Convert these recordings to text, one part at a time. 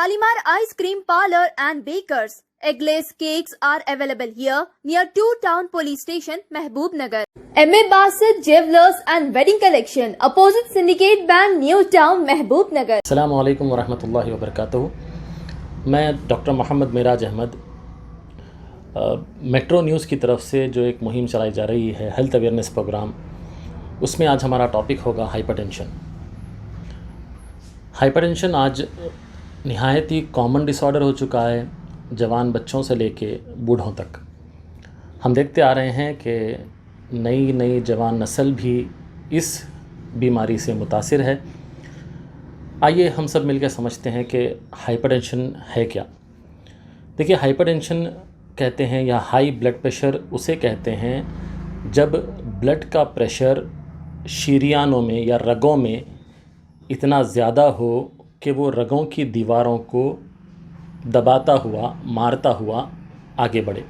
Shalimar Ice Cream Parlor and Bakers. Eggless cakes are available here near 2 Town Police Station, Mehboob Nagar. M.A. Basit Jewelers and Wedding Collection, opposite Syndicate Bank, New Town, Mehboob Nagar. अस्सलामु अलैकुम वरहमतुल्लाहि वबरकातुहू। मैं doctor Mohammad Miraj Ahmed metro news की तरफ से जो एक मुहिम चलाई जा रही है हेल्थ अवेयरनेस प्रोग्राम, उसमें आज हमारा टॉपिक होगा हाइपरटेंशन। हाइपरटेंशन आज निहायत ही कॉमन डिसऑर्डर हो चुका है, जवान बच्चों से लेके बूढ़ों तक। हम देखते आ रहे हैं कि नई नई जवान नस्ल भी इस बीमारी से मुतासिर है। आइए हम सब मिलकर समझते हैं कि हाइपरटेंशन है क्या। देखिए, हाइपरटेंशन कहते हैं या हाई ब्लड प्रेशर उसे कहते हैं जब ब्लड का प्रेशर शरीयानों में या रगों में इतना ज़्यादा हो कि वो रगों की दीवारों को दबाता हुआ, मारता हुआ आगे बढ़े,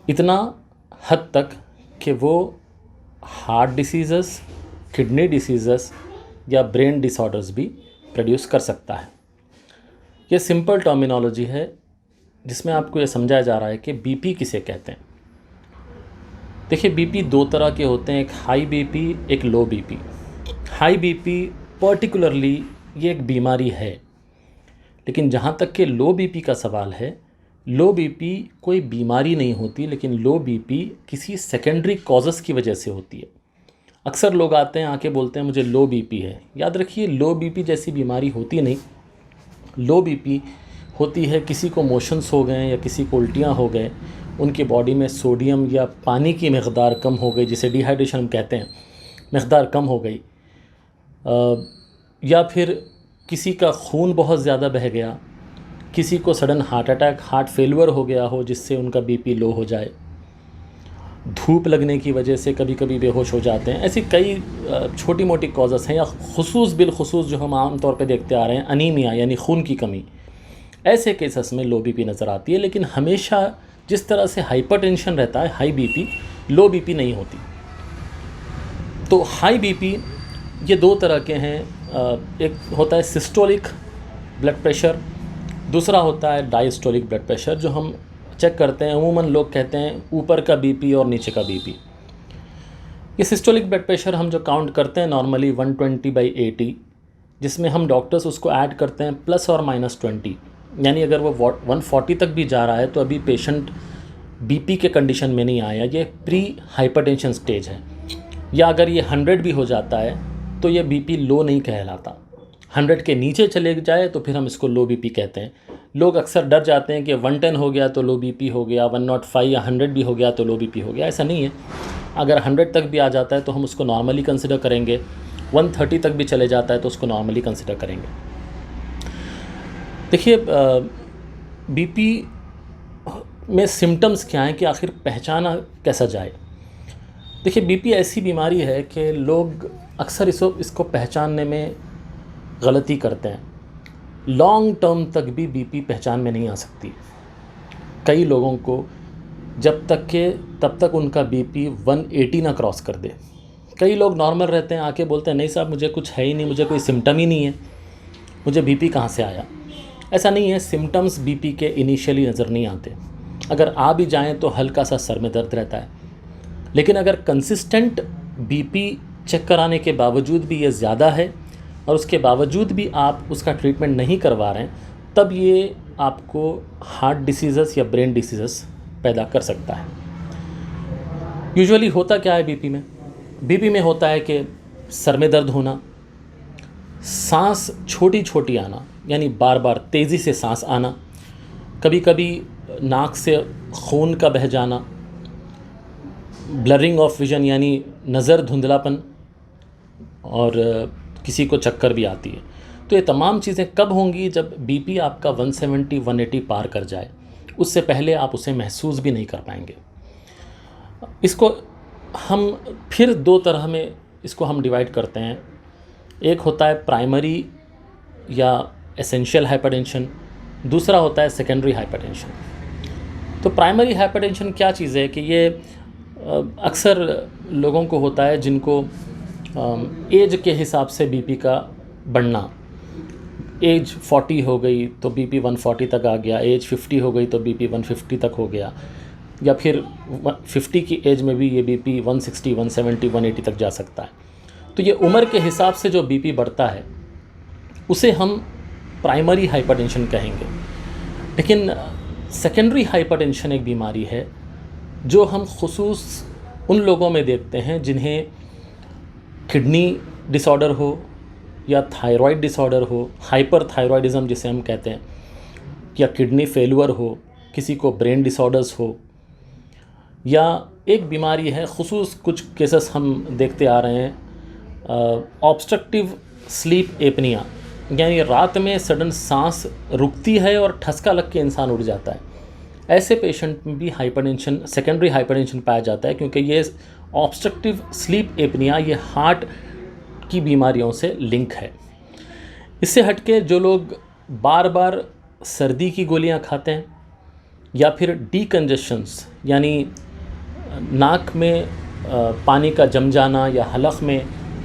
इतना हद तक कि वो हार्ट डिसीज़स, किडनी डिसीज़स या ब्रेन डिसऑर्डर्स भी प्रोड्यूस कर सकता है। ये सिंपल टर्मिनोलॉजी है जिसमें आपको ये समझाया जा रहा है कि बीपी किसे कहते हैं। देखिए, बीपी दो तरह के होते हैं, एक हाई बीपी, एक लो बीपी। हाई बीपी पर्टिकुलरली ये एक बीमारी है, लेकिन जहाँ तक कि लो बीपी का सवाल है, लो बीपी कोई बीमारी नहीं होती, लेकिन लो बीपी किसी सेकेंडरी कॉजेज़ की वजह से होती है। अक्सर लोग आते हैं, आके बोलते हैं मुझे लो बीपी है। याद रखिए, लो बीपी जैसी बीमारी होती नहीं। लो बीपी होती है किसी को मोशंस हो गए या किसी को उल्टियाँ हो गए, उनकी बॉडी में सोडियम या पानी की मकदार कम हो गई, जिसे डिहाइड्रेशन हम कहते हैं, मकदार कम हो गई, या फिर किसी का खून बहुत ज़्यादा बह गया, किसी को sudden heart attack, heart failure हो गया हो जिससे उनका बीपी लो हो जाए, धूप लगने की वजह से कभी कभी बेहोश हो जाते हैं। ऐसी कई छोटी मोटी कॉजेज़ हैं, या खुसूस बिलखुसूस जो हम आम तौर पे देखते आ रहे हैं, अनीमिया यानी खून की कमी, ऐसे केसेस में लो बीपी नज़र आती है। लेकिन हमेशा जिस तरह से हाइपरटेंशन रहता है, हाई बीपी, लो बीपी नहीं होती। तो हाई बीपी ये दो तरह के हैं, एक होता है सिस्टोलिक ब्लड प्रेशर, दूसरा होता है डायस्टोलिक ब्लड प्रेशर, जो हम चेक करते हैं। अमूमन लोग कहते हैं ऊपर का बीपी और नीचे का बीपी। ये सिस्टोलिक ब्लड प्रेशर हम जो काउंट करते हैं नॉर्मली 120/80, जिसमें हम डॉक्टर्स उसको ऐड करते हैं +or-20, यानी अगर वो 140 तक भी जा रहा है तो अभी पेशेंट बीपी के कंडीशन में नहीं आया, ये प्री हाइपरटेंशन स्टेज है। या अगर ये 100 भी हो जाता है तो ये बीपी लो नहीं कहलाता। 100 के नीचे चले जाए तो फिर हम इसको लो बीपी कहते हैं। लोग अक्सर डर जाते हैं कि 110 हो गया तो लो बीपी हो गया, 105 या 100 भी हो गया तो लो बीपी हो गया। ऐसा नहीं है। अगर 100 तक भी आ जाता है तो हम उसको नॉर्मली कंसिडर करेंगे, 130 तक भी चले जाता है तो उसको नॉर्मली कंसिडर करेंगे। देखिए, बीपी में सिम्टम्स क्या हैं कि आखिर पहचाना कैसा जाए। देखिए, बीपी ऐसी बीमारी है कि लोग अक्सर इसको पहचानने में गलती करते हैं। लॉन्ग टर्म तक भी बीपी पहचान में नहीं आ सकती। कई लोगों को जब तक के तब तक उनका बीपी 180 ना क्रॉस कर दे। कई लोग नॉर्मल रहते हैं, आके बोलते हैं नहीं साहब मुझे कुछ है ही नहीं, मुझे कोई सिम्टम ही नहीं है, मुझे बीपी कहाँ से आया। ऐसा नहीं है। सिम्टम्स बीपी के इनिशियली नज़र नहीं आते। अगर आ भी जाएँ तो हल्का सा सर में दर्द रहता है, लेकिन अगर कंसिस्टेंट बीपी चेक कराने के बावजूद भी ये ज़्यादा है और उसके बावजूद भी आप उसका ट्रीटमेंट नहीं करवा रहे हैं, तब ये आपको हार्ट डिसीज़स या ब्रेन डिसीज़स पैदा कर सकता है। यूजुअली होता क्या है बीपी में? बीपी में होता है कि सर में दर्द होना, सांस छोटी छोटी आना, यानी बार बार तेज़ी से सांस आना, कभी कभी नाक से खून का बह जाना, ब्लरिंग ऑफ विजन यानी नज़र धुंधलापन, और किसी को चक्कर भी आती है। तो ये तमाम चीज़ें कब होंगी? जब बीपी आपका 170-180 पार कर जाए। उससे पहले आप उसे महसूस भी नहीं कर पाएंगे। इसको हम फिर दो तरह में इसको हम डिवाइड करते हैं। एक होता है प्राइमरी या एसेंशियल हाइपरटेंशन, दूसरा होता है सेकेंडरी हाइपरटेंशन। तो प्राइमरी हाइपरटेंशन क्या चीज़ है कि ये अक्सर लोगों को होता है जिनको एज के हिसाब से बीपी का बढ़ना, एज 40 हो गई तो बीपी 140 तक आ गया, एज 50 हो गई तो बीपी 150 तक हो गया, या फिर 50 की एज में भी ये बीपी 160, 170, 180 तक जा सकता है। तो ये उम्र के हिसाब से जो बीपी बढ़ता है उसे हम प्राइमरी हाइपरटेंशन कहेंगे। लेकिन सेकेंडरी हाइपरटेंशन एक बीमारी है जो हम खुसूस उन लोगों में देखते हैं जिन्हें किडनी डिसऑर्डर हो या थायराइड डिसऑर्डर हो, हाइपरथायरॉयडिज्म जिसे हम कहते हैं, या किडनी फेलुअर हो, किसी को ब्रेन डिसऑर्डर्स हो, या एक बीमारी है खुसूस कुछ केसेस हम देखते आ रहे हैं, ऑब्स्ट्रक्टिव स्लीप एपनिया, यानी रात में सडन सांस रुकती है और ठसका लग के इंसान उठ जाता है। ऐसे पेशेंट में भी हाइपरटेंशन, सेकेंडरी हाइपरटेंशन पाया जाता है, क्योंकि ये ऑब्स्ट्रक्टिव स्लीप एपनिया ये हार्ट की बीमारियों से लिंक है। इससे हटके जो लोग बार बार सर्दी की गोलियां खाते हैं या फिर डीकंजेशंस यानी नाक में पानी का जम जाना या हलक में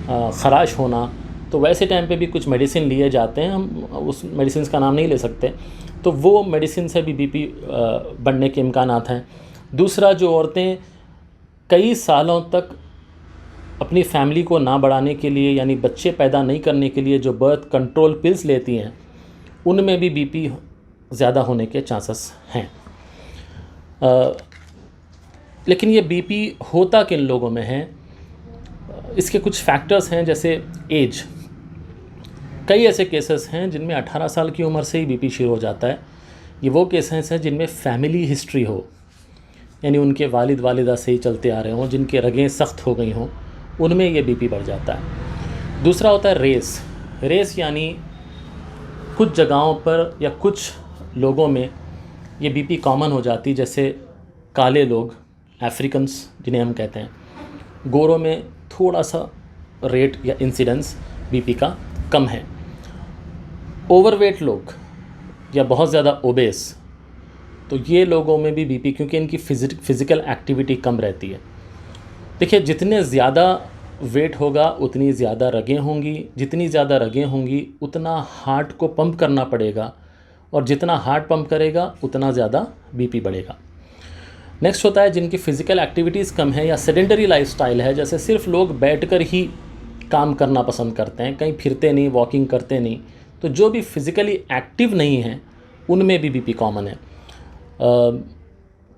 ख़राश होना, तो वैसे टाइम पे भी कुछ मेडिसिन लिए जाते हैं, हम उस मेडिसिन का नाम नहीं ले सकते, तो वो मेडिसिन से भी बीपी बढ़ने के इम्कानात हैं। दूसरा, जो औरतें कई सालों तक अपनी फैमिली को ना बढ़ाने के लिए यानी बच्चे पैदा नहीं करने के लिए जो बर्थ कंट्रोल पिल्स लेती हैं, उनमें भी बीपी ज़्यादा होने के चांसेस हैं। लेकिन ये बीपी होता किन लोगों में है, इसके कुछ फैक्टर्स हैं, जैसे एज। कई ऐसे केसेस हैं जिनमें 18 साल की उम्र से ही बीपी शुरू हो जाता है। ये वो केसेस हैं जिनमें फैमिली हिस्ट्री हो, यानी उनके वालिद वालिदा से ही चलते आ रहे हों, जिनके रगें सख्त हो गई हों, उनमें ये बीपी बढ़ जाता है। दूसरा होता है रेस यानी कुछ जगहों पर या कुछ लोगों में ये बीपी कॉमन हो जाती, जैसे काले लोग, अफ्रीकन्स जिन्हें हम कहते हैं, गोरों में थोड़ा सा रेट या इंसिडेंस बीपी का कम है। ओवरवेट लोग या बहुत ज़्यादा ओबेस, तो ये लोगों में भी बीपी, क्योंकि इनकी फिज़िकल एक्टिविटी कम रहती है। देखिए, जितने ज़्यादा वेट होगा उतनी ज़्यादा रगें होंगी, जितनी ज़्यादा रगें होंगी उतना हार्ट को पंप करना पड़ेगा, और जितना हार्ट पंप करेगा उतना ज़्यादा बीपी बढ़ेगा। नेक्स्ट होता है जिनकी फ़िज़िकल एक्टिविटीज़ कम है या सेडेंटरी लाइफस्टाइल है, जैसे सिर्फ लोग बैठकर ही काम करना पसंद करते हैं, कहीं फिरते नहीं, वॉकिंग करते नहीं, तो जो भी फिज़िकली एक्टिव नहीं हैं उनमें भी बीपी कॉमन है।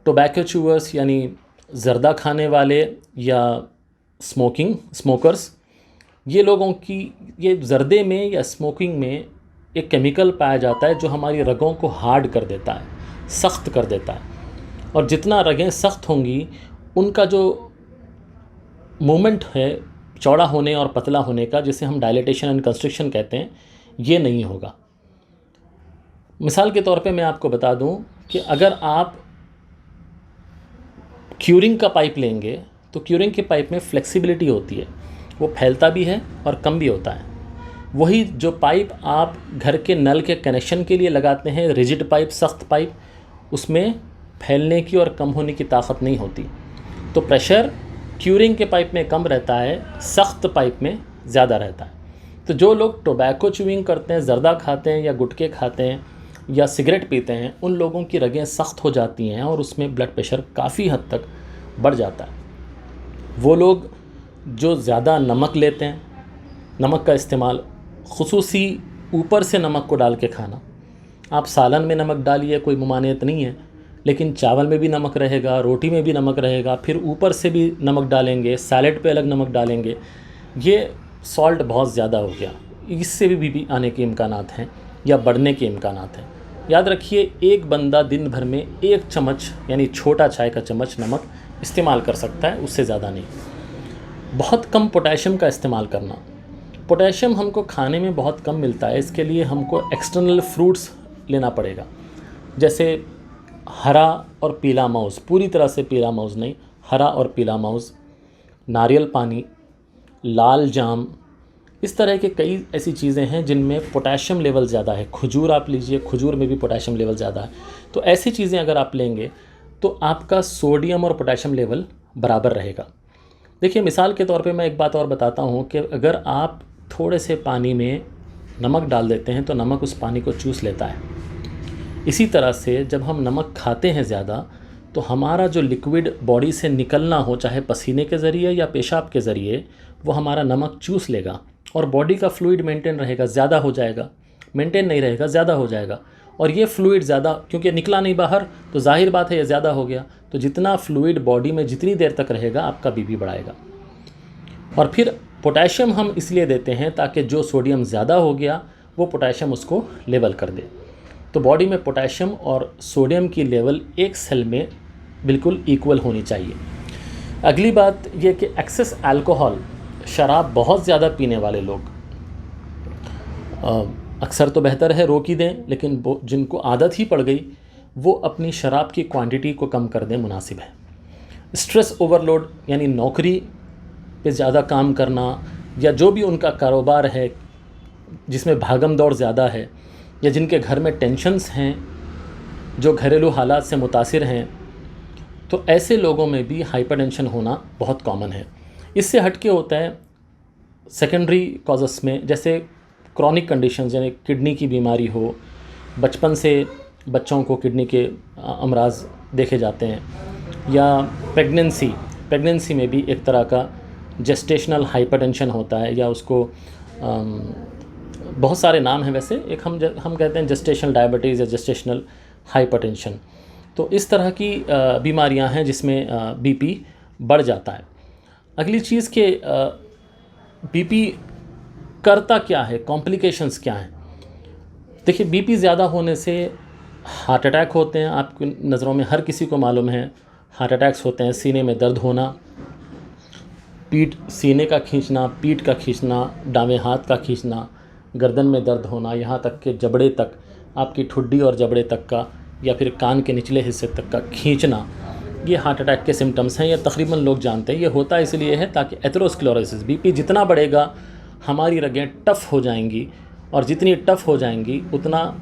टोबैको चूअर्स यानी ज़र्दा खाने वाले या स्मोकर्स, ये लोगों की, ये ज़र्दे में या स्मोकिंग में एक केमिकल पाया जाता है जो हमारी रगों को हार्ड कर देता है, सख्त कर देता है, और जितना रगें सख्त होंगी उनका जो मूवमेंट है चौड़ा होने और पतला होने का, जिसे हम डायलेटेशन एंड कंस्ट्रिक्शन कहते हैं, ये नहीं होगा। मिसाल के तौर पे मैं आपको बता दूं कि अगर आप क्यूरिंग का पाइप लेंगे तो क्यूरिंग के पाइप में फ्लेक्सिबिलिटी होती है, वो फैलता भी है और कम भी होता है। वही जो पाइप आप घर के नल के कनेक्शन के लिए लगाते हैं, रिजिड पाइप, सख्त पाइप, उसमें फैलने की और कम होने की ताकत नहीं होती। तो प्रेशर क्यूरिंग के पाइप में कम रहता है, सख्त पाइप में ज़्यादा रहता है। तो जो लोग टोबैको च्यूइंग करते हैं, ज़र्दा खाते हैं या गुटखे खाते हैं या सिगरेट पीते हैं, उन लोगों की रगें सख्त हो जाती हैं और उसमें ब्लड प्रेशर काफ़ी हद तक बढ़ जाता है। वो लोग जो ज़्यादा नमक लेते हैं, नमक का इस्तेमाल, खुसूसी ऊपर से नमक को डाल के खाना, आप सालन में नमक डालिए, कोई ममानियत नहीं है, लेकिन चावल में भी नमक रहेगा, रोटी में भी नमक रहेगा, फिर ऊपर से भी नमक डालेंगे, सैलेड पे अलग नमक डालेंगे, ये सॉल्ट बहुत ज़्यादा हो गया, इससे भी बीपी आने के इम्कानात हैं या बढ़ने के इम्कानात हैं। याद रखिए, एक बंदा दिन भर में 1 चम्मच यानी छोटा चाय का चम्मच नमक इस्तेमाल कर सकता है, उससे ज़्यादा नहीं। बहुत कम पोटेशियम का इस्तेमाल करना, पोटेशियम हमको खाने में बहुत कम मिलता है, इसके लिए हमको एक्सटर्नल फ्रूट्स लेना पड़ेगा, जैसे हरा और पीला मौज़, पूरी तरह से पीला मौज़ नहीं, हरा और पीला मौज़, नारियल पानी, लाल जाम, इस तरह के कई ऐसी चीज़ें हैं जिनमें पोटेशियम लेवल ज़्यादा है। खजूर आप लीजिए, खजूर में भी पोटेशियम लेवल ज़्यादा है। तो ऐसी चीज़ें अगर आप लेंगे तो आपका सोडियम और पोटेशियम लेवल बराबर रहेगा। देखिए, मिसाल के तौर पे मैं एक बात और बताता हूँ कि अगर आप थोड़े से पानी में नमक डाल देते हैं तो नमक उस पानी को चूस लेता है। इसी तरह से जब हम नमक खाते हैं ज़्यादा तो हमारा जो लिक्विड बॉडी से निकलना हो, चाहे पसीने के ज़रिए या पेशाब के ज़रिए, वो हमारा नमक चूस लेगा और बॉडी का फ्लूइड मेंटेन रहेगा, ज़्यादा हो जाएगा, मेंटेन नहीं रहेगा, ज़्यादा हो जाएगा। और ये फ्लूइड ज़्यादा क्योंकि निकला नहीं बाहर तो जाहिर बात है ये ज़्यादा हो गया। तो जितना फ्लूइड बॉडी में जितनी देर तक रहेगा आपका बीपी बढ़ाएगा। और फिर पोटेशियम हम इसलिए देते हैं ताकि जो सोडियम ज़्यादा हो गया वो पोटेशियम उसको लेवल कर दे। तो बॉडी में पोटेशियम और सोडियम की लेवल एक सेल में बिल्कुल इक्वल होनी चाहिए। अगली बात ये कि एक्सेस अल्कोहल, शराब बहुत ज़्यादा पीने वाले लोग अक्सर तो बेहतर है रोक ही दें, लेकिन जिनको आदत ही पड़ गई वो अपनी शराब की क्वांटिटी को कम कर दें, मुनासिब है। स्ट्रेस ओवरलोड यानी नौकरी पे ज़्यादा काम करना या जो भी उनका कारोबार है जिसमें भागम दौड़ ज़्यादा है या जिनके घर में टेंशन्स हैं, जो घरेलू हालात से मुतासिर हैं, तो ऐसे लोगों में भी हाइपरटेंशन होना बहुत कॉमन है। इससे हटके होता है सेकेंडरी कॉजेस में, जैसे क्रॉनिक कंडीशंस यानी किडनी की बीमारी हो, बचपन से बच्चों को किडनी के अमराज देखे जाते हैं, या प्रेगनेंसी में भी एक तरह का जेस्टेशनल हाइपरटेंशन होता है, या उसको बहुत सारे नाम हैं वैसे, एक हम कहते हैं जेस्टेशनल डायबिटीज़ या जेस्टेशनल हाइपरटेंशन। तो इस तरह की बीमारियां हैं जिसमें बीपी बढ़ जाता है। अगली चीज़ के बीपी करता क्या है, कॉम्प्लिकेशंस क्या हैं। देखिए, बीपी ज़्यादा होने से हार्ट अटैक होते हैं, आपकी नज़रों में हर किसी को मालूम है हार्ट अटैक्स होते हैं। सीने में दर्द होना, सीने का खींचना, पीठ का खींचना, दावें हाथ का खींचना, गर्दन में दर्द होना, यहाँ तक कि जबड़े तक, आपकी ठुड्डी और जबड़े तक का या फिर कान के निचले हिस्से तक का खींचना, ये हार्ट अटैक के सिम्टम्स हैं। ये तकरीबन लोग जानते हैं। ये होता इसलिए है ताकि एथेरोस्क्लेरोसिस, बीपी जितना बढ़ेगा हमारी रगें टफ़ हो जाएंगी, और जितनी टफ़ हो जाएंगी उतना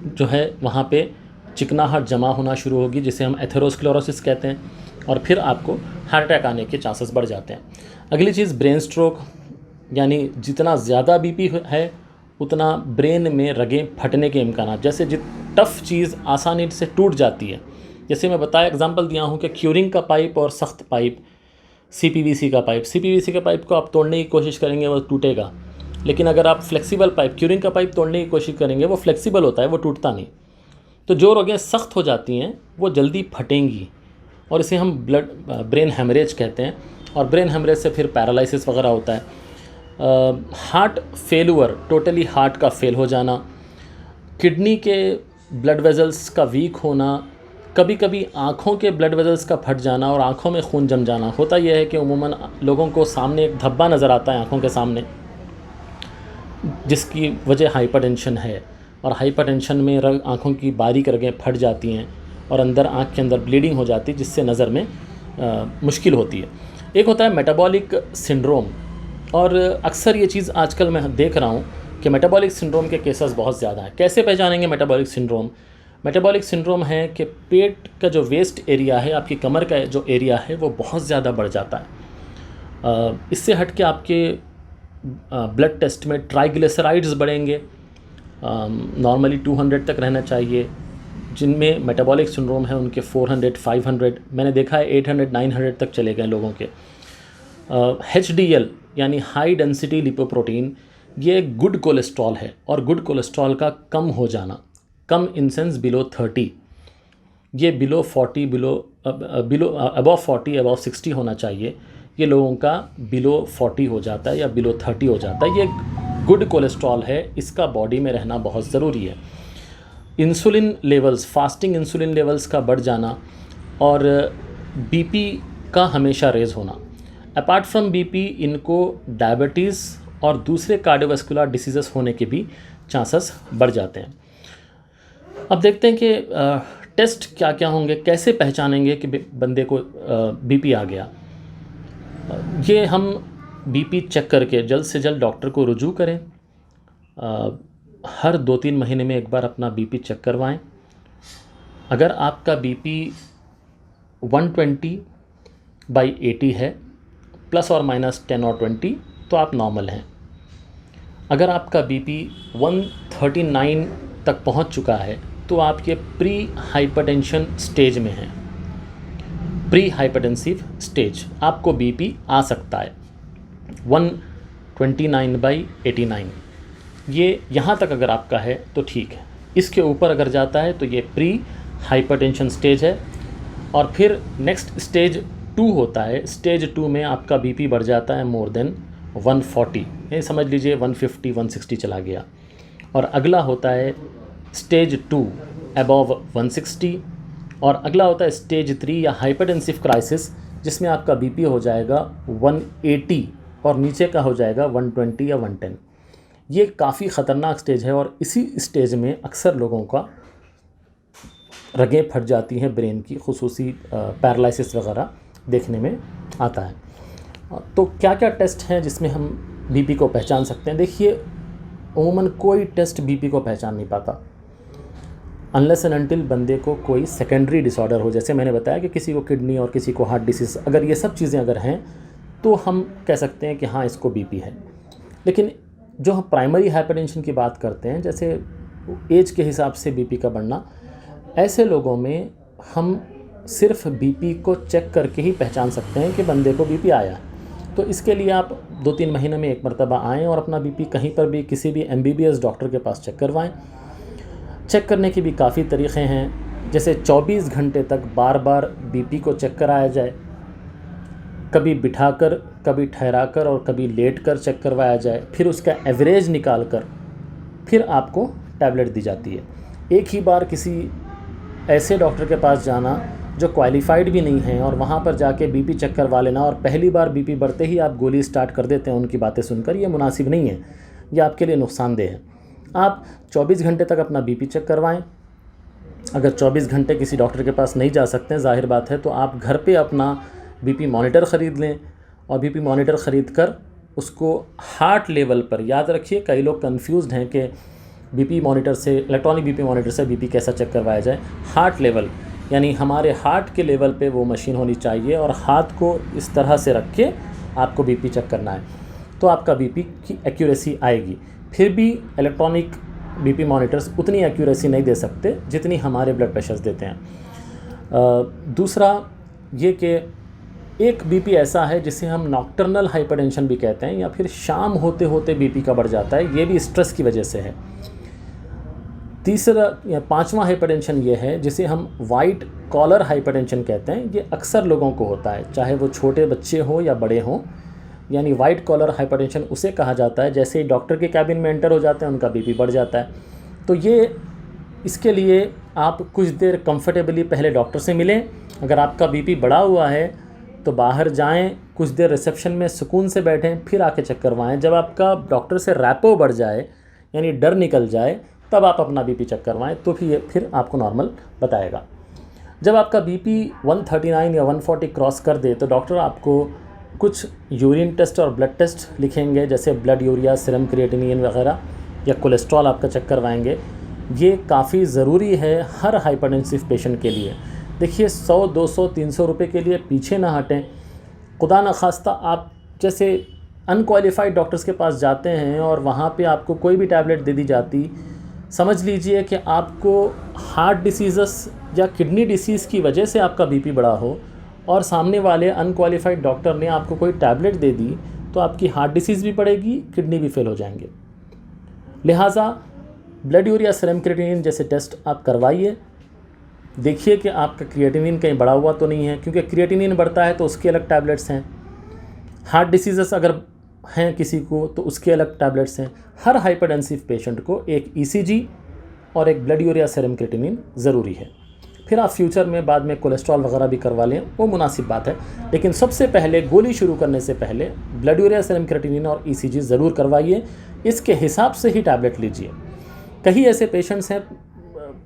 जो है वहाँ पे चिकनाहट जमा होना शुरू होगी, जिसे हम एथेरोस्क्लेरोसिस कहते हैं, और फिर आपको हार्ट अटैक आने के चांसेस बढ़ जाते हैं। अगली चीज़ ब्रेन स्ट्रोक, यानी जितना ज़्यादा बीपी है उतना ब्रेन में रगें फटने के इम्कान, जैसे टफ़ चीज़ आसानी से टूट जाती है। जैसे मैं बताया, एग्जांपल दिया हूँ कि क्यूरिंग का पाइप और सख्त पाइप, सीपीवीसी का पाइप को आप तोड़ने की कोशिश करेंगे वो टूटेगा, लेकिन अगर आप फ्लेक्सिबल पाइप, क्यूरिंग का पाइप तोड़ने की कोशिश करेंगे वो फ्लेक्सिबल होता है, वो टूटता नहीं। तो जो रगें सख्त हो जाती हैं वो जल्दी फटेंगी, और इसे हम ब्रेन हेमरेज कहते हैं, और ब्रेन हेमरेज से फिर पैरालिसिस वगैरह होता है। हार्ट फेलुअर, टोटली हार्ट का फेल हो जाना, किडनी के ब्लड वेजल्स का वीक होना, कभी कभी आँखों के ब्लड वेजल्स का फट जाना और आँखों में खून जम जाना। होता यह है कि उमूमन लोगों को सामने एक धब्बा नज़र आता है आँखों के सामने, जिसकी वजह हाइपरटेंशन है, और हाइपरटेंशन में आँखों की बारीक रगें फट जाती हैं और अंदर आँख के अंदर ब्लीडिंग हो जाती है, जिससे नज़र में मुश्किल होती है। एक होता है मेटाबॉलिक सिंड्रोम, और अक्सर ये चीज़ आजकल मैं देख रहा हूँ कि मेटाबॉलिक सिंड्रोम के केसेस बहुत ज़्यादा हैं। कैसे पहचानेंगे मेटाबॉलिक सिंड्रोम? मेटाबॉलिक सिंड्रोम है कि पेट का जो वेस्ट एरिया है, आपकी कमर का जो एरिया है, वो बहुत ज़्यादा बढ़ जाता है। इससे हट के आपके ब्लड टेस्ट में ट्राइग्लिसराइड्स बढ़ेंगे, नॉर्मली 200 तक रहना चाहिए। जिनमें मेटाबॉलिक सिंड्रोम है उनके 400, 500, मैंने देखा है 800, 900 तक चले गए लोगों के। HDL यानी हाई डेंसिटी लिपोप्रोटीन, ये एक गुड कोलेस्ट्रॉल है, और गुड कोलेस्ट्रॉल का कम हो जाना, कम इन सेंस बिलो 30, ये बिलो 40, अबव 40, अबव 60 होना चाहिए। ये लोगों का बिलो 40 हो जाता है या बिलो 30 हो जाता है। ये गुड कोलेस्ट्रॉल है, इसका बॉडी में रहना बहुत ज़रूरी है। Insulin levels, fasting insulin levels का बढ़ जाना, और बीपी का हमेशा रेज होना। अपार्ट फ्रॉम बीपी, इनको डायबिटीज़ और दूसरे कार्डियोवैस्कुलर डिसीज़ेस होने के भी चांसेस बढ़ जाते हैं। अब देखते हैं कि टेस्ट क्या क्या होंगे, कैसे पहचानेंगे कि बंदे को बीपी आ गया। ये हम बीपी चेक करके जल्द से जल्द डॉक्टर को रुजू करें। हर 2-3 महीने में एक बार अपना बीपी चेक करवाएं। अगर आपका बीपी 120/80 है, +और -10 और 20, तो आप नॉर्मल हैं। अगर आपका बीपी 139 तक पहुंच चुका है तो आप ये प्री हाइपरटेंशन स्टेज में हैं। प्री हाइपरटेंसिव स्टेज, आपको बीपी आ सकता है 129/89, ये यहाँ तक अगर आपका है तो ठीक है। इसके ऊपर अगर जाता है तो ये प्री हाइपरटेंशन स्टेज है। और फिर नेक्स्ट स्टेज 2 होता है। स्टेज 2 में आपका बीपी बढ़ जाता है मोर देन 140, ये समझ लीजिए 150 160 चला गया। और अगला होता है स्टेज 2 अबव 160, और अगला होता है स्टेज 3 या हाइपरटेंसिव क्राइसिस, जिसमें आपका बीपी हो जाएगा 180 और नीचे का हो जाएगा 120 या 110। ये काफ़ी ख़तरनाक स्टेज है और इसी स्टेज में अक्सर लोगों का रगें फट जाती हैं ब्रेन की, खुसूसी पैरालिसिस वगैरह देखने में आता है। तो क्या क्या टेस्ट हैं जिसमें हम बीपी को पहचान सकते हैं? देखिए, उमूमन कोई टेस्ट बीपी को पहचान नहीं पाता अनलेस एंड अनटिल बंदे को कोई सेकेंडरी डिसऑर्डर हो। जैसे मैंने बताया कि किसी को किडनी और किसी को हार्ट डिसीज़, अगर ये सब चीज़ें अगर हैं तो हम कह सकते हैं कि हाँ इसको बीपी है। लेकिन जो हम प्राइमरी हाइपरटेंशन की बात करते हैं, जैसे एज के हिसाब से बीपी का बढ़ना, ऐसे लोगों में हम सिर्फ बीपी को चेक करके ही पहचान सकते हैं कि बंदे को बीपी आया है। तो इसके लिए आप 2-3 महीने में एक मरतबा आएँ और अपना बीपी कहीं पर भी किसी भी MBBS डॉक्टर के पास चेक करवाएं। चेक करने के भी काफ़ी तरीक़े हैं, जैसे 24 घंटे तक बार बार बीपी को चेक कराया जाए, कभी बिठाकर, कभी ठहराकर और कभी लेटकर चेक करवाया जाए, फिर उसका एवरेज निकाल कर फिर आपको टैबलेट दी जाती है। एक ही बार किसी ऐसे डॉक्टर के पास जाना जो क्वालिफाइड भी नहीं है और वहाँ पर जाके बीपी चेक करवा लेना और पहली बार बीपी बढ़ते ही आप गोली स्टार्ट कर देते हैं उनकी बातें सुनकर, ये मुनासिब नहीं है, ये आपके लिए नुकसानदेह है। आप 24 घंटे तक अपना बीपी चेक करवाएं। अगर 24 घंटे किसी डॉक्टर के पास नहीं जा सकते हैं, जाहिर बात है, तो आप घर पे अपना बीपी मॉनिटर ख़रीद लें और बीपी मॉनिटर ख़रीद कर उसको हार्ट लेवल पर, याद रखिए कई लोग कंफ्यूज्ड हैं कि बीपी मॉनिटर से, इलेक्ट्रॉनिक बीपी मॉनिटर से बीपी कैसा चेक करवाया जाए। हार्ट लेवल यानी हमारे हार्ट के लेवल पे वो मशीन होनी चाहिए और हाथ को इस तरह से रख के आपको बीपी चेक करना है, तो आपका बीपी की एक्यूरेसी आएगी। फिर भी इलेक्ट्रॉनिक बीपी मॉनिटर्स उतनी एक्यूरेसी नहीं दे सकते जितनी हमारे ब्लड प्रेशर्स देते हैं। दूसरा ये कि एक बीपी ऐसा है जिसे हम नॉक्टर्नल हाइपरटेंशन भी कहते हैं, या फिर शाम होते होते बीपी का बढ़ जाता है, ये भी स्ट्रेस की वजह से है। तीसरा या पांचवा हाइपरटेंशन ये है जिसे हम वाइट कॉलर हाइपरटेंशन कहते हैं। ये अक्सर लोगों को होता है, चाहे वो छोटे बच्चे हों या बड़े हों, यानी वाइट कॉलर हाइपरटेंशन उसे कहा जाता है। जैसे ही डॉक्टर के कैबिन में एंटर हो जाते हैं उनका बीपी बढ़ जाता है। तो ये, इसके लिए आप कुछ देर कंफर्टेबली पहले डॉक्टर से मिलें। अगर आपका बीपी बढ़ा हुआ है तो बाहर जाएं, कुछ देर रिसेप्शन में सुकून से बैठें, फिर आके चेक करवाएं। जब आपका डॉक्टर से रैपो बढ़ जाए, यानी डर निकल जाए, तब आप अपना बीपी चेक करवाएं, तो फिर आपको नॉर्मल बताएगा। जब आपका बीपी 139 या 140 क्रॉस कर दे तो डॉक्टर आपको कुछ यूरिन टेस्ट और ब्लड टेस्ट लिखेंगे, जैसे ब्लड यूरिया, सीरम क्रिएटिनिन वगैरह, या कोलेस्ट्रॉल आपका चेक करवाएंगे। ये काफ़ी ज़रूरी है हर हाइपरटेंसिव पेशेंट के लिए। देखिए, 100, 200, 300 रुपये के लिए पीछे ना हटें। खुदा न खास्ता आप जैसे अनक्वालिफाइड डॉक्टर्स के पास जाते हैं और वहाँ पे आपको कोई भी टैबलेट दे दी जाती, समझ लीजिए कि आपको हार्ट डिसीज़स या किडनी डिसीज़ की वजह से आपका बीपी बढ़ा हो और सामने वाले अनक्वालिफाइड डॉक्टर ने आपको कोई टैबलेट दे दी, तो आपकी हार्ट डिसीज़ भी बढ़ेगी, किडनी भी फेल हो जाएंगे। लिहाजा ब्लड यूरिया, सीरम क्रिएटिनिन जैसे टेस्ट आप करवाइए। देखिए कि आपका क्रिएटिनिन कहीं बढ़ा हुआ तो नहीं है, क्योंकि क्रिएटिनिन बढ़ता है तो उसके अलग टैबलेट्स हैं। हार्ट डिसीज़स अगर हैं किसी को तो उसके अलग टैबलेट्स हैं। हर हाइपरटेंसिव पेशेंट को एक ECG और एक ब्लड यूरिया, सीरम क्रिएटिनिन ज़रूरी है। फिर आप फ्यूचर में बाद में कोलेस्ट्रॉल वगैरह भी करवा लें, वो मुनासिब बात है, लेकिन सबसे पहले गोली शुरू करने से पहले ब्लड यूरिया, सीरम क्रिएटिनिन और ECG ज़रूर करवाइए। इसके हिसाब से ही टैबलेट लीजिए। कई ऐसे पेशेंट्स हैं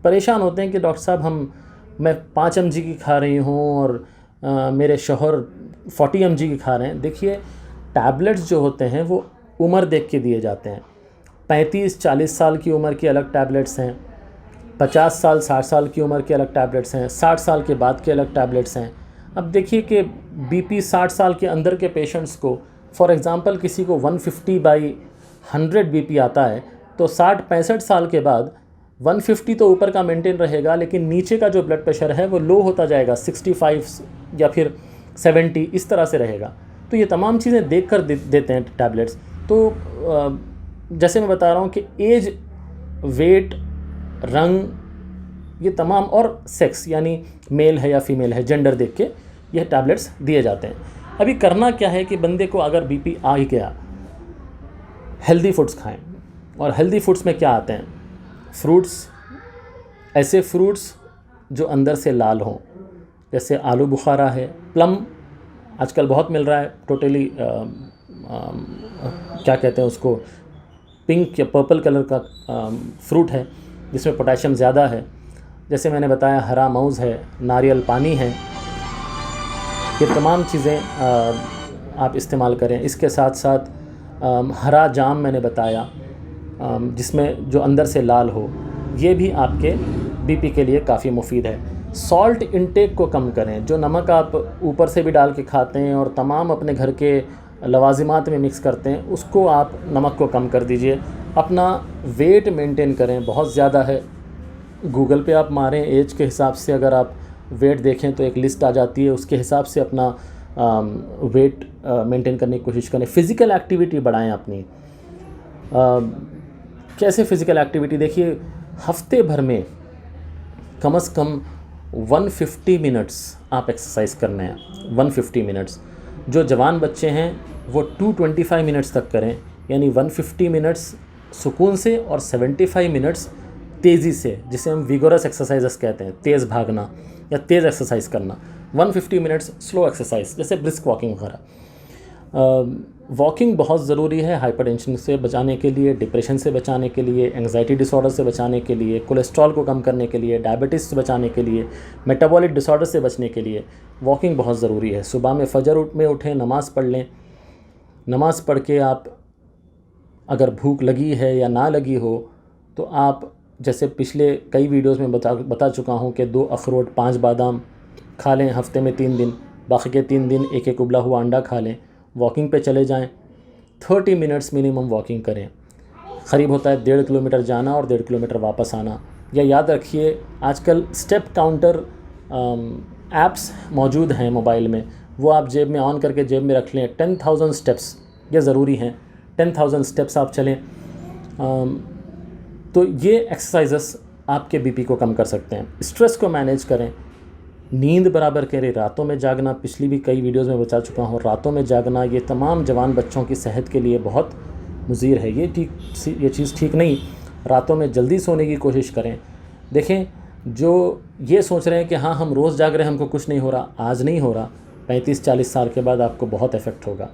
परेशान होते हैं कि डॉक्टर साहब मैं 5 mg की खा रही हूँ और मेरे शौहर 40 mg की खा रहे हैं। देखिए, टैबलेट्स जो होते हैं वो उम्र देख के दिए जाते हैं। 35-40 साल की उम्र की अलग टैबलेट्स हैं, 50 साल 60 साल की उम्र के अलग टैबलेट्स हैं, 60 साल के बाद के अलग टैबलेट्स हैं। अब देखिए कि बीपी 60 साल के अंदर के पेशेंट्स को, फॉर एग्ज़ाम्पल किसी को 150/100 100 बीपी आता है तो 60-65 साल के बाद 150 तो ऊपर का मेंटेन रहेगा, लेकिन नीचे का जो ब्लड प्रेशर है वो लो होता जाएगा, 65 या फिर 70 इस तरह से रहेगा। तो ये तमाम चीज़ें देख कर देते हैं टैबलेट्स। तो जैसे मैं बता रहा हूँ कि एज, वेट, रंग, ये तमाम, और सेक्स यानी मेल है या फीमेल है, जेंडर देख के यह टैबलेट्स दिए जाते हैं। अभी करना क्या है कि बंदे को अगर बीपी आ ही गया, हेल्दी फूड्स खाएं। और हेल्दी फूड्स में क्या आते हैं? फ्रूट्स, ऐसे फ्रूट्स जो अंदर से लाल हों, जैसे आलू बुखारा है, प्लम आजकल बहुत मिल रहा है, टोटली क्या कहते हैं उसको, पिंक या पर्पल कलर का फ्रूट है जिसमें पोटेशियम ज़्यादा है। जैसे मैंने बताया हरा मौज़ है, नारियल पानी है, ये तमाम चीज़ें आप इस्तेमाल करें। इसके साथ साथ हरा जाम मैंने बताया, जिसमें जो अंदर से लाल हो, ये भी आपके बीपी के लिए काफ़ी मुफीद है। सॉल्ट इंटेक को कम करें, जो नमक आप ऊपर से भी डाल के खाते हैं और तमाम अपने घर के लवाजिमात में मिक्स करते हैं, उसको आप नमक को कम कर दीजिए। अपना वेट मेंटेन करें, बहुत ज़्यादा है। गूगल पे आप मारें एज के हिसाब से, अगर आप वेट देखें तो एक लिस्ट आ जाती है, उसके हिसाब से अपना वेट मेंटेन करने की कोशिश करें। फ़िज़िकल एक्टिविटी बढ़ाएं अपनी। कैसे फ़िज़िकल एक्टिविटी? देखिए, हफ्ते भर में कम से कम 150 मिनट्स आप एक्सरसाइज करने हैं। 150 मिनट्स। जो जवान बच्चे हैं वो 225 मिनट्स तक करें, यानी 150 मिनट्स सुकून से और 75 मिनट्स तेज़ी से, जिसे हम विगोरस एक्सरसाइजेस कहते हैं, तेज़ भागना या तेज़ एक्सरसाइज करना। 150 मिनट्स स्लो एक्सरसाइज, जैसे ब्रिस्क वॉकिंग वगैरह। वॉकिंग बहुत ज़रूरी है हाइपरटेंशन से बचाने के लिए, डिप्रेशन से बचाने के लिए, एंग्जाइटी डिसऑर्डर से बचाने के लिए, कोलेस्ट्रॉल को कम करने के लिए, डायबिटीज़ से बचाने के लिए, मेटाबॉलिक डिसऑर्डर से बचने के लिए वॉकिंग बहुत ज़रूरी है। सुबह में फजर में उठें, नमाज़ पढ़ लें। नमाज़ पढ़ के आप, अगर भूख लगी है या ना लगी हो, तो आप, जैसे पिछले कई वीडियोज़ में बता चुका हूँ कि 2 अखरोट 5 बादाम खा लें हफ्ते में 3 दिन, बाकी के 3 दिन एक एक उबला हुआ अंडा खा लें। वॉकिंग पे चले जाएं, 30 मिनट्स मिनिमम वॉकिंग करें। करीब होता है 1.5 किलोमीटर जाना और 1.5 किलोमीटर वापस आना। या याद रखिए, आजकल स्टेप काउंटर ऐप्स मौजूद हैं मोबाइल में, वो आप जेब में ऑन करके जेब में रख लें। 10,000 स्टेप्स ये ज़रूरी हैं, 10,000 स्टेप्स आप चलें। तो ये एक्सरसाइजेस आपके बीपी को कम कर सकते हैं। स्ट्रेस को मैनेज करें, नींद बराबर करें। रातों में जागना, पिछली भी कई वीडियोज़ में बता चुका हूँ, रातों में जागना ये तमाम जवान बच्चों की सेहत के लिए बहुत मुज़ीर है। ये चीज़ ठीक नहीं। रातों में जल्दी सोने की कोशिश करें। देखें, जो ये सोच रहे हैं कि हाँ हम रोज़ जाग रहे हैं, हमको कुछ नहीं हो रहा, आज नहीं हो रहा, 35-40 साल के बाद आपको बहुत इफ़ेक्ट होगा।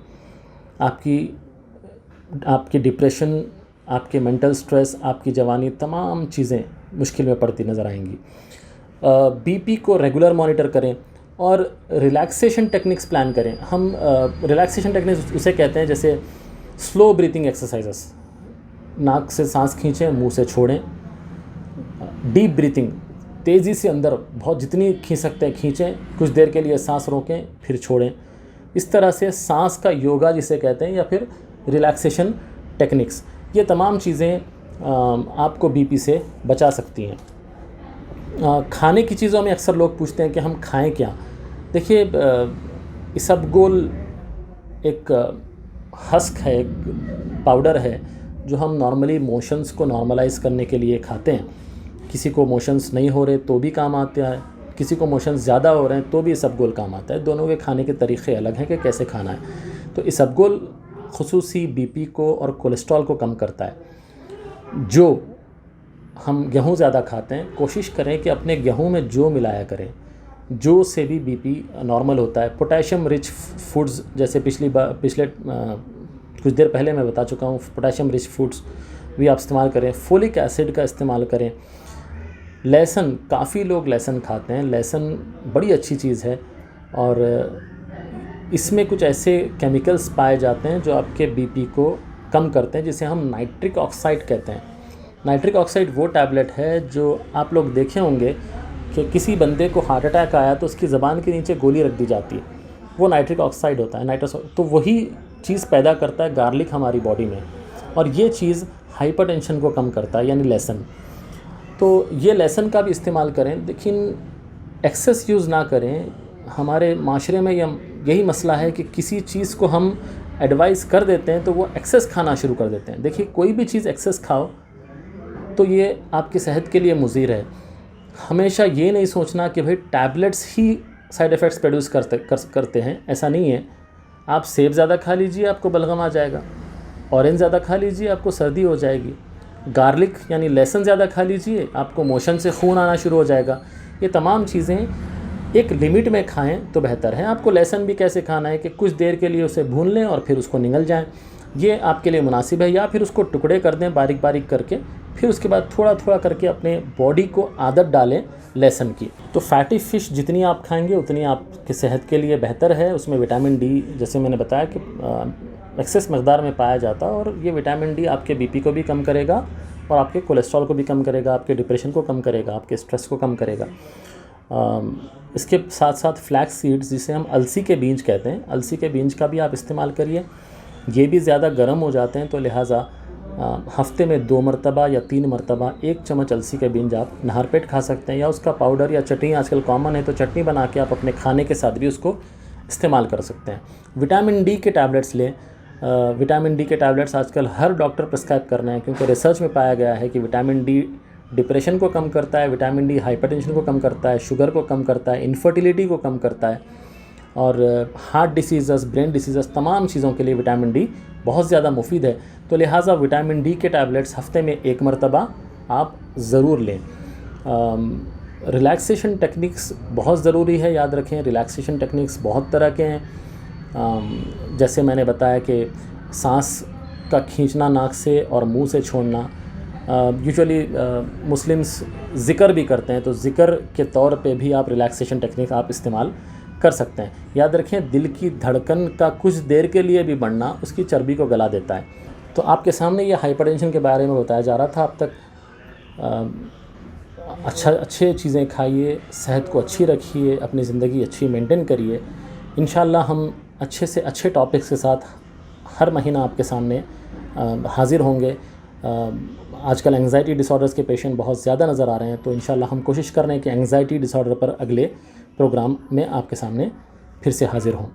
आपकी डिप्रेशन, आपके मेंटल स्ट्रेस, आपकी जवानी, तमाम चीज़ें मुश्किल में पड़ती नज़र आएंगी। बीपी को रेगुलर मॉनिटर करें और रिलैक्सेशन टेक्निक्स प्लान करें। हम रिलैक्सेशन टेक्निक्स उसे कहते हैं जैसे स्लो ब्रीथिंग एक्सरसाइजेस। नाक से सांस खींचें, मुंह से छोड़ें। डीप ब्रीथिंग, तेज़ी से अंदर बहुत जितनी खींच सकते हैं खींचें, कुछ देर के लिए सांस रोकें फिर छोड़ें। इस तरह से सांस का योगा जिसे कहते हैं, या फिर रिलैक्सेशन टेक्निक्स, ये तमाम चीज़ें आपको बीपी से बचा सकती हैं। खाने की चीज़ों में अक्सर लोग पूछते हैं कि हम खाएं क्या। देखिए, इसबगोल एक हस्क है, एक पाउडर है जो हम नॉर्मली मोशंस को नॉर्मलाइज करने के लिए खाते हैं। किसी को मोशंस नहीं हो रहे तो भी काम आता है, किसी को मोशंस ज़्यादा हो रहे हैं तो भी इसबगोल काम आता है। दोनों के खाने के तरीक़े अलग हैं कि कैसे खाना है। तो इसबगोल खुसूसी बीपी को और कोलेस्ट्रॉल को कम करता है। जो हम गेहूँ ज़्यादा खाते हैं, कोशिश करें कि अपने गेहूँ में जौ मिलाया करें। जौ से भी बीपी नॉर्मल होता है। पोटेशियम रिच फूड्स, जैसे पिछले कुछ देर पहले मैं बता चुका हूँ, पोटेशियम रिच फूड्स भी आप इस्तेमाल करें। फोलिक एसिड का इस्तेमाल करें। लहसुन, काफ़ी लोग लहसुन खाते हैं। लहसुन बड़ी अच्छी चीज़ है और इसमें कुछ ऐसे केमिकल्स पाए जाते हैं जो आपके बीपी को कम करते हैं, जिसे हम नाइट्रिक ऑक्साइड कहते हैं। नाइट्रिक ऑक्साइड वो टैबलेट है जो आप लोग देखे होंगे कि किसी बंदे को हार्ट अटैक आया तो उसकी ज़बान के नीचे गोली रख दी जाती है, वो नाइट्रिक ऑक्साइड होता है। तो वही चीज़ पैदा करता है गार्लिक हमारी बॉडी में। और ये चीज़ हाइपरटेंशन को कम करता है, यानी लहसुन। तो ये लहसुन का भी इस्तेमाल करें, लेकिन एक्सेस यूज़ ना करें। हमारे माशरे में यही मसला है कि किसी चीज़ को हम एडवाइस कर देते हैं तो वो एक्सेस खाना शुरू कर देते हैं। देखिए, कोई भी चीज़ एक्सेस खाओ तो ये आपकी सेहत के लिए मुज़िर है। हमेशा ये नहीं सोचना कि भाई टैबलेट्स ही साइड इफ़ेक्ट्स प्रोड्यूस करते हैं, ऐसा नहीं है। आप सेब ज़्यादा खा लीजिए, आपको बलगम आ जाएगा। ऑरेंज ज़्यादा खा लीजिए, आपको सर्दी हो जाएगी। गार्लिक यानी लहसुन ज़्यादा खा लीजिए, आपको मोशन से खून आना शुरू हो जाएगा। ये तमाम चीज़ें एक लिमिट में खाएं तो बेहतर है। आपको लहसुन भी कैसे खाना है कि कुछ देर के लिए उसे भून लें और फिर उसको निगल जाएं, ये आपके लिए मुनासिब है। या फिर उसको टुकड़े कर दें बारीक बारीक करके, फिर उसके बाद थोड़ा थोड़ा करके अपने बॉडी को आदत डालें लहसुन की। तो फैटी फ़िश जितनी आप खाएंगे उतनी आपकी सेहत के लिए बेहतर है। उसमें विटामिन डी, जैसे मैंने बताया कि एक्सेस मकदार में पाया जाता है, और ये विटामिन डी आपके बीपी को भी कम करेगा और आपके कोलेस्ट्रॉल को भी कम करेगा, आपके डिप्रेशन को कम करेगा, आपके स्ट्रेस को कम करेगा। इसके साथ साथ फ्लैक्स सीड्स, जिसे हम अलसी के बीज कहते हैं, अलसी के बीज का भी आप इस्तेमाल करिए। ये भी ज़्यादा गर्म हो जाते हैं, तो लिहाजा हफ्ते में 2 मरतबा या 3 मरतबा 1 चम्मच अलसी के बीज आप नहर पेट खा सकते हैं, या उसका पाउडर या चटनी आजकल कॉमन है, तो चटनी बना के आप अपने खाने के साथ भी उसको इस्तेमाल कर सकते हैं। विटामिन डी के टैबलेट्स लें। विटामिन डी के टैबलेट्स आजकल हर डॉक्टर प्रिस्क्राइब कर रहे हैं, क्योंकि रिसर्च में पाया गया है कि विटामिन डी डिप्रेशन को कम करता है, विटामिन डी हाइपरटेंशन को कम करता है, शुगर को कम करता है, इनफर्टिलिटी को कम करता है, और हार्ट डिसीज़, ब्रेन डिसीज़, तमाम चीज़ों के लिए विटामिन डी बहुत ज़्यादा मुफीद है। तो लिहाजा विटामिन डी के टैबलेट्स हफ्ते में 1 मरतबा आप ज़रूर लें। रिलैक्सेशन टेक्निक्स बहुत ज़रूरी है, याद रखें। रिलैक्सेशन टेक्निक्स बहुत तरह के हैं। जैसे मैंने बताया कि सांस का खींचना नाक से और मुंह से छोड़ना। यूजुअली मुस्लिम्स ज़िक्र भी करते हैं, तो ज़िक्र के तौर पे भी आप रिलैक्सेशन टेक्निक आप इस्तेमाल कर सकते हैं। याद रखें, दिल की धड़कन का कुछ देर के लिए भी बढ़ना उसकी चर्बी को गला देता है। तो आपके सामने ये हाइपरटेंशन के बारे में बताया जा रहा था। अब तक अच्छे चीज़ें खाइए, सेहत को अच्छी रखिए, अपनी ज़िंदगी अच्छी मेंटेन करिए। इंशाल्लाह हम अच्छे से अच्छे टॉपिक्स के साथ हर महीना आपके सामने हाज़िर होंगे। आजकल एंग्जाइटी डिसऑर्डर्स के पेशेंट बहुत ज़्यादा नज़र आ रहे हैं, तो इंशाल्लाह हम कोशिश कर रहे हैं कि एंग्जाइटी डिसऑर्डर पर अगले प्रोग्राम में आपके सामने फिर से हाज़िर हों।